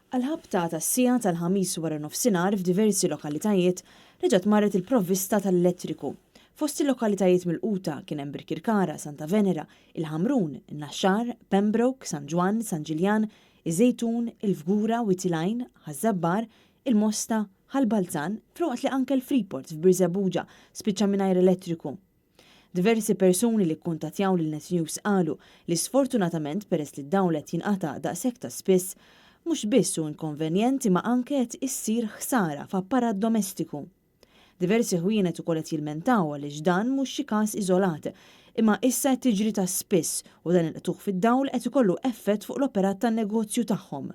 Għal-ħabta tas-sija tal-ħamis wara nofsinhar f'diversi lokalitajiet reġgħet marret il-provvista tal-elettriku. Fost il-lokalitajiet mill-quta kien hemm Birkirkara, Santa Venera, il-Ħamrun, in-Naxxar, Pembroke, San Ġwan, San Ġiljan, Iż-Żejtun, il-Fgura, Witilajn, Ħażabbar, il-Mosta, Ħalbalzan, f'waqt li anke l-Freeport f'Birżebbuġa spiċċa mingħajr elettriku. Diversi persuni li kkuntattjaw lil Net News qalu li sfortunatament peress li d-dawl qed jinqata' daqshekk ta' spiss mhux biss hu inkonvenjenti ma anke qed issir ħsara f'apparat domestiku. Diversi ħwienet ukoll qed jilmentaw għaliex dan mhux xi każ iżolat, imma issa qed tiġri ta' spiss u dan il-qtuħ fid-dawl qed ikollu effett fuq l-operat tan-negozju tagħhom.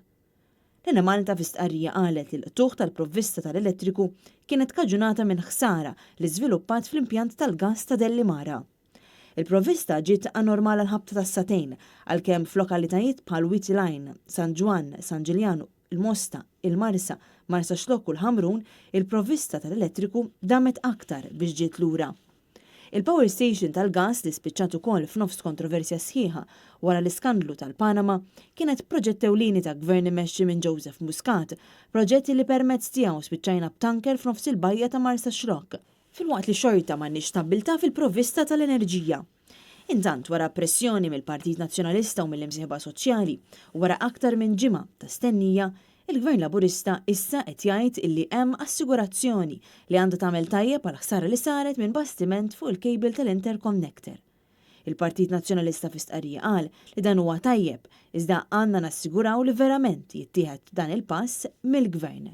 Lena Malta fi stqarrija qalet li l-qtuħ tal-provvista tal-elettriku kienet kaġunata minn ħsara li żviluppat fl-impjant tal-gass ta' Dellimara. Il-provvista ġiet anormala l-ħabta tas-satejn għalkemm f'lokalitajiet bħal Witilajn, San Ġwan, San Ġiljan, il-Mosta, il-Marsa, Marsa Xlokk u l-Ħamrun, il-provvista tal-elettriku damet aktar biex ġiet lura. Il-power station tal-gas li spiċċat ukoll f'nofs kontroversja sħiħa wara l-iskandlu tal-Panama kienet proġett ewlieni ta' gvern immexxi minn Joseph Muscat, proġetti li permezz tiegħu spiċċajna b'tanker f'nofs il-bajja ta' Marsa Xlokk, filwaqt li xorta m'għandniex stabbiltà fil-provvista tal-enerġija. Intant wara pressjoni mill-Partit Nazzjonalista u mill-imsieħba soċjali u wara aktar minn ġimgħa ta' stennija, il-Gvern Laburista issa qed jgħid illi hemm assigurazzjoni li għandha tagħmel tajjeb għal ħsara li saret minn bastiment fuq il-kejbil tal-interconnector. Il-Partit Nazzjonalista fi stqarrija qal li dan huwa tajjeb iżda għandna nassiguraw li verament jittieħed dan il-pass mill-Gvern.